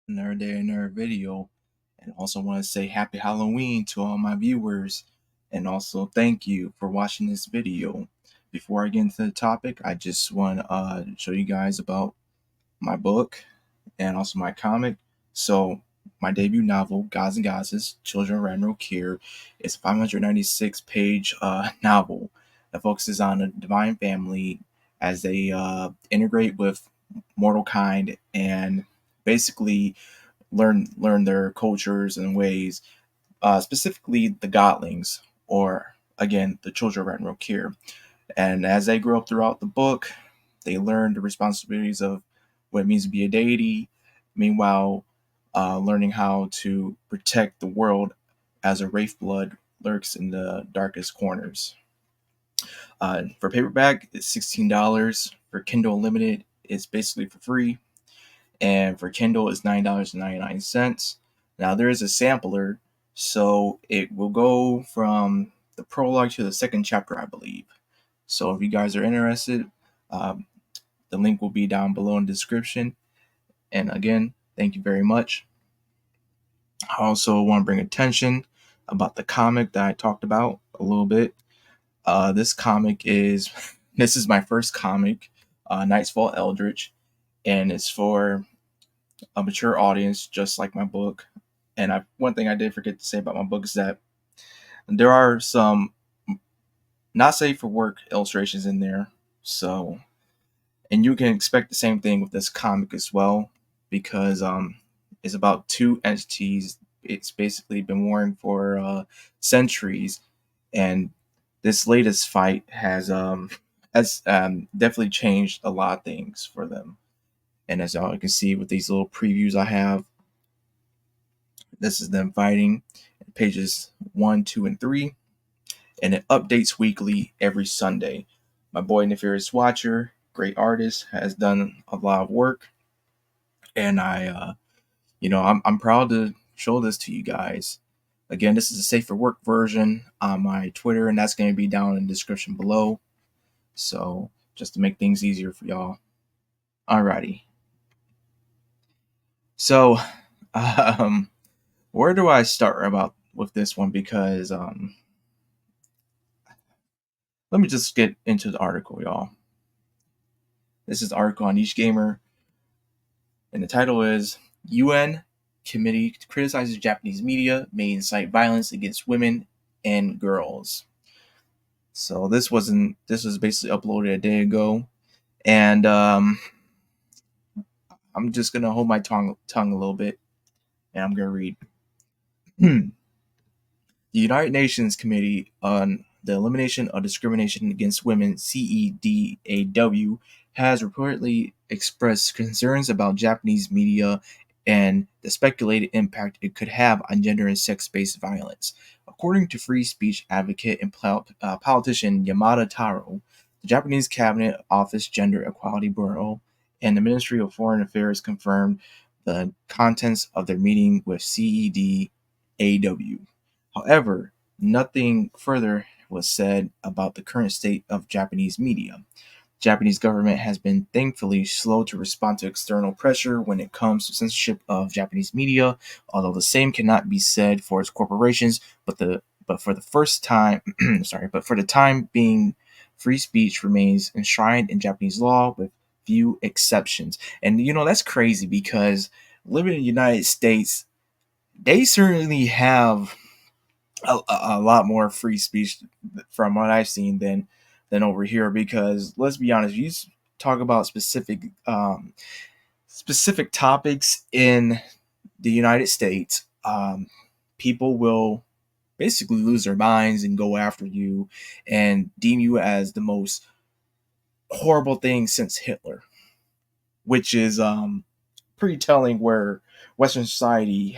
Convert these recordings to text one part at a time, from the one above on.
Another day, another video. And also want to say happy Halloween to all my viewers. And also thank you for watching this video. Before I get into the topic, I just want to show you guys about my book and also my comic. So my debut novel, Gods and Goddesses, Children of Ragnarøkkr, is a 596-page novel that focuses on a divine family as they integrate with mortal kind and basically learn their cultures and ways, specifically the Godlings, or again the children of Ragnarøkkr. And as they grow up throughout the book, they learn the responsibilities of what it means to be a deity. Meanwhile, learning how to protect the world as a wraith blood lurks in the darkest corners. For paperback, it's $16. For Kindle Unlimited, it's basically for free. And for Kindle, it's $9.99. Now, there is a sampler, so it will go from the prologue to the second chapter, I believe. So if you guys are interested, um, the link will be down below in the description. And again, thank you very much. I also want to bring attention about the comic that I talked about a little bit. This comic is this is my first comic, Night's Fall Eldritch, and it's for a mature audience, just like my book. And one thing I did forget to say about my book is that there are some not safe for work illustrations in there. So, and you can expect the same thing with this comic as well, because it's about two entities. It's basically been warring for centuries, and this latest fight has definitely changed a lot of things for them. And as y'all can see with these little previews I have, this is them fighting, pages 1, 2, and 3, and it updates weekly every Sunday. My boy Nefarious Watcher, great artist, has done a lot of work, and I'm proud to show this to you guys. Again, this is a safer work version on my Twitter, and that's going to be down in the description below. So just to make things easier for y'all. Alrighty. So, where do I start about with this one? Because let me just get into the article, y'all. This is the article on Each Gamer, and the title is UN Committee criticizes Japanese media may incite violence against women and girls. So this was basically uploaded a day ago, and I'm just gonna hold my tongue a little bit, and I'm gonna read. The United Nations Committee on the Elimination of Discrimination Against Women (CEDAW) has reportedly expressed concerns about Japanese media and the speculated impact it could have on gender and sex-based violence. According to free speech advocate and politician Yamada Taro, the Japanese Cabinet Office Gender Equality Bureau and the Ministry of Foreign Affairs confirmed the contents of their meeting with CEDAW. However, nothing further was said about the current state of Japanese media. The Japanese government has been thankfully slow to respond to external pressure when it comes to censorship of Japanese media, although the same cannot be said for its corporations, but for the time being, free speech remains enshrined in Japanese law with few exceptions. And that's crazy because living in the United States, they certainly have a lot more free speech from what I've seen than over here. Because let's be honest, you talk about specific topics in the United States, people will basically lose their minds and go after you and deem you as the most horrible thing since Hitler, which is pretty telling where Western society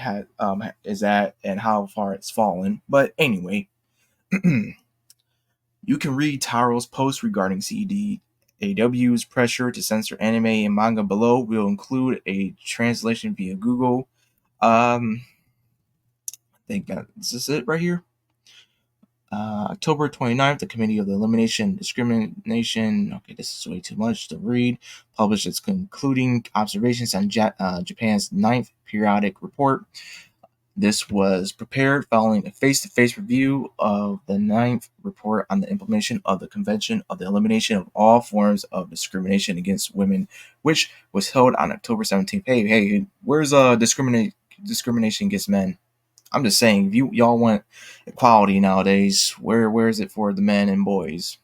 is at and how far it's fallen. But anyway, you can read Taro's post regarding CEDAW's pressure to censor anime and manga below. We'll include a translation via Google. I think this is it right here. October 29th, the Committee of the Elimination of Discrimination, okay, this is way too much to read, published its concluding observations on Japan's ninth periodic report. This was prepared following a face-to-face review of the ninth report on the implementation of the Convention of the Elimination of All Forms of Discrimination Against Women, which was held on October 17th. Hey, where's discrimination against men? I'm just saying, if y'all want equality nowadays, where is it for the men and boys?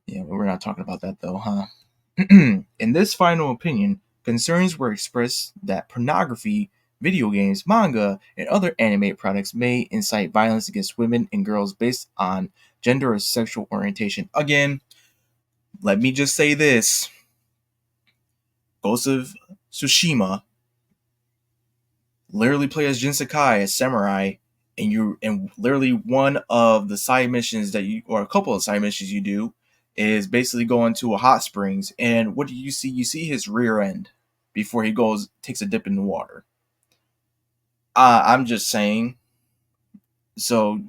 Yeah, we're not talking about that though, huh? In this final opinion, concerns were expressed that pornography, video games, manga, and other animated products may incite violence against women and girls based on gender or sexual orientation. Again, let me just say this. Ghost of Tsushima literally play as Jin Sakai, a samurai, and literally one of the side missions that you, or a couple of side missions you do, is basically going to a hot springs, and what do you see? You see his rear end before he takes a dip in the water. I'm just saying. So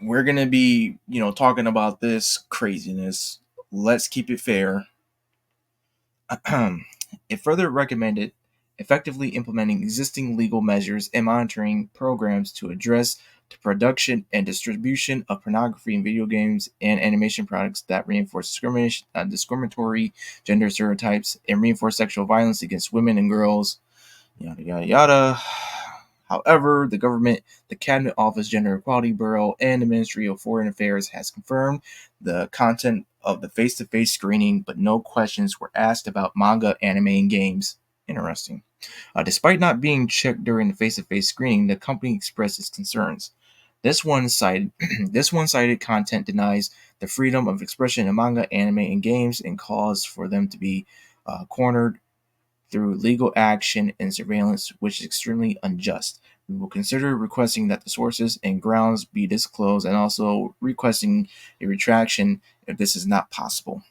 we're gonna be talking about this craziness. Let's keep it fair. It further recommended effectively implementing existing legal measures and monitoring programs to address the production and distribution of pornography in video games and animation products that reinforce discriminatory gender stereotypes and reinforce sexual violence against women and girls, yada yada yada. However, the government, the Cabinet Office Gender Equality Bureau, and the Ministry of Foreign Affairs has confirmed the content of the face-to-face screening, but no questions were asked about manga, anime, and games. Interesting. Despite not being checked during the face-to-face screening, the company expressed its concerns. This one-sided, this one-sided content denies the freedom of expression in manga, anime, and games, and calls for them to be cornered through legal action and surveillance, which is extremely unjust. We will consider requesting that the sources and grounds be disclosed and also requesting a retraction if this is not possible.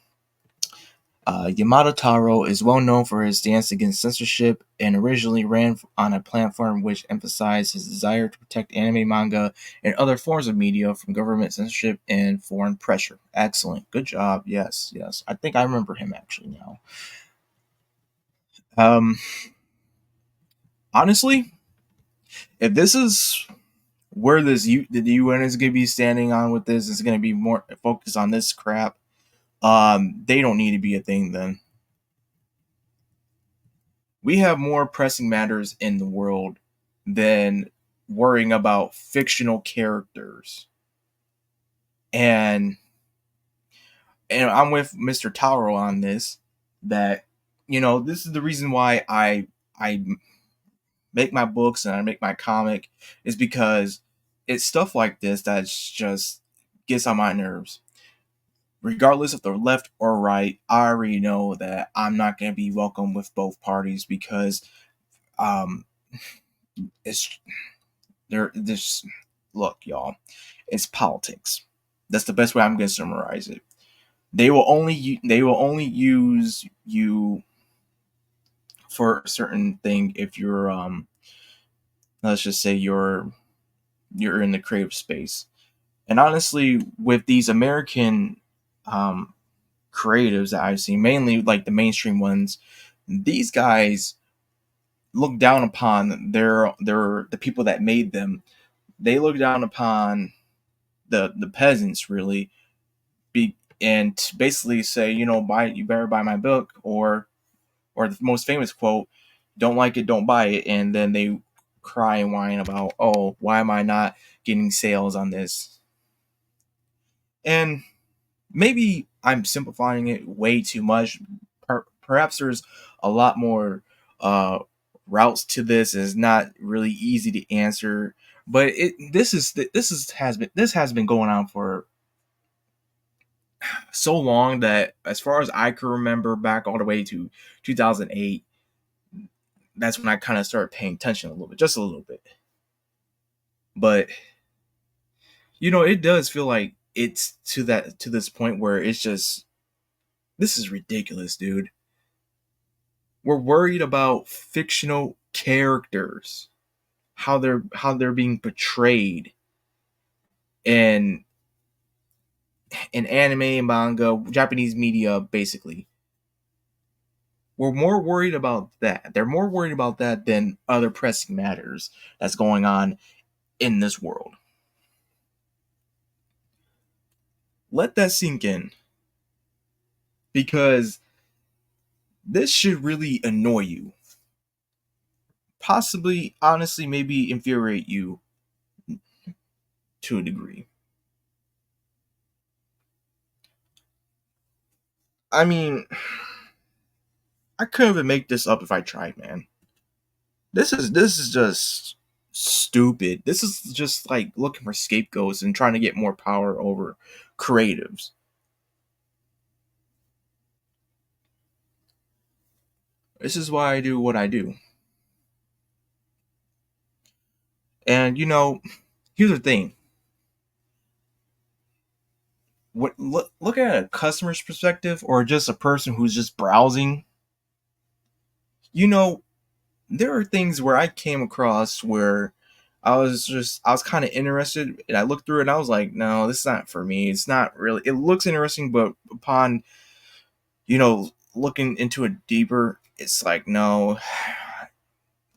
Yamada Taro is well known for his stance against censorship and originally ran on a platform which emphasized his desire to protect anime, manga, and other forms of media from government censorship and foreign pressure. Excellent. Good job. Yes. I think I remember him actually now. Um, Honestly, if this is where the UN is going to be standing on with this, is going to be more focused on this crap. They don't need to be a thing then. We have more pressing matters in the world than worrying about fictional characters. And I'm with Mr. Taro on this. That this is the reason why I make my books and I make my comic, is because it's stuff like this that just gets on my nerves. Regardless if they're left or right, I already know that I'm not going to be welcome with both parties because um, it's there. This look, y'all, it's politics. That's the best way I'm going to summarize it. They will only use you for a certain thing if you're let's just say you're in the creative space. And honestly, with these American creatives that I've seen, mainly like the mainstream ones, these guys look down upon the people that made them. They look down upon the peasants really, and basically say, you better buy my book, or the most famous quote, don't like it, don't buy it, and then they cry and whine about, oh, why am I not getting sales on this? And maybe I'm simplifying it way too much. Perhaps there's a lot more routes to this. It's not really easy to answer, but this has been going on for so long that, as far as I can remember, back all the way to 2008, that's when I kind of started paying attention a little bit, just a little bit. But it does feel like it's to this point where it's just, this is ridiculous, dude. We're worried about fictional characters, how they're being portrayed in anime, manga, Japanese media, basically. We're more worried about that. They're more worried about that than other pressing matters that's going on in this world. Let that sink in, because this should really annoy you. Possibly, honestly, maybe infuriate you to a degree. I mean, I couldn't even make this up if I tried, man. This is just stupid. This is just like looking for scapegoats and trying to get more power over creatives. This is why I do what I do. And here's the thing. Look at a customer's perspective or just a person who's just browsing. You know, there are things where I came across where I was kind of interested, and I looked through it and I was like, no, this is not for me. It's not really. It looks interesting, but upon looking into it deeper, it's like, no,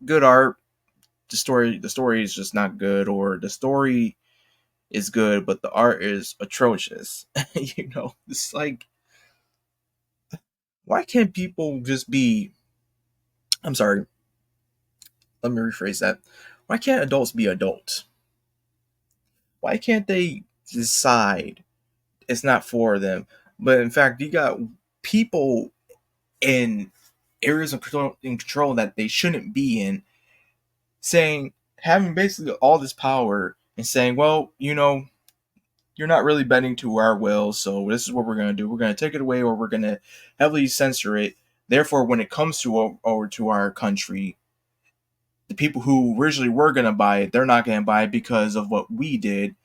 good art. The story is just not good, or the story is good, but the art is atrocious. It's like, why can't people just be? I'm sorry. Let me rephrase that. Why can't adults be adults? Why can't they decide it's not for them? But in fact, you got people in areas of control that they shouldn't be in, saying, having basically all this power and saying, well, you're not really bending to our will, so this is what we're going to do. We're going to take it away, or we're going to heavily censor it. Therefore, when it comes to over to our country, the people who originally were going to buy it, they're not going to buy it because of what we did.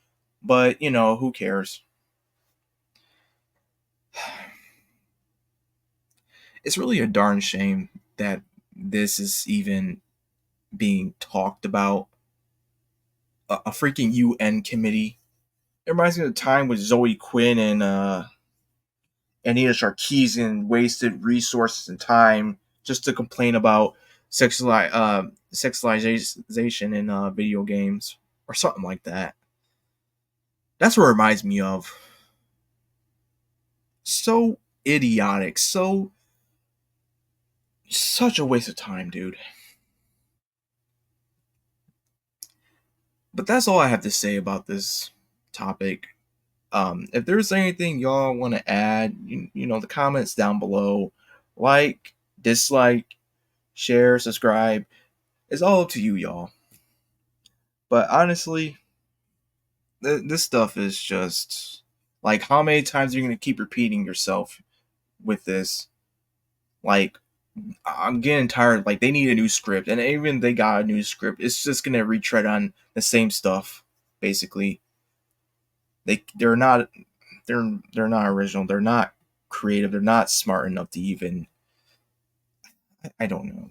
But, who cares? It's really a darn shame that this is even being talked about. A freaking UN committee. It reminds me of the time with Zoe Quinn and Anita Sarkeesian wasted resources and time just to complain about sexualization in video games or something like that. That's what it reminds me of. So idiotic. Such a waste of time, dude. But that's all I have to say about this topic. If there's anything y'all want to add, the comments down below. Like, dislike, share, subscribe. It's all up to you, y'all. But honestly, this stuff is just like, how many times are you going to keep repeating yourself with this? Like, I'm getting tired. Like, they need a new script, and even they got a new script, it's just going to retread on the same stuff. Basically, they're not they're not original. They're not creative. They're not smart enough to even. I don't know,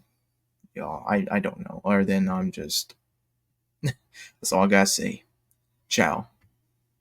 y'all. I don't know. Other than I'm just. That's all I gotta say. Ciao.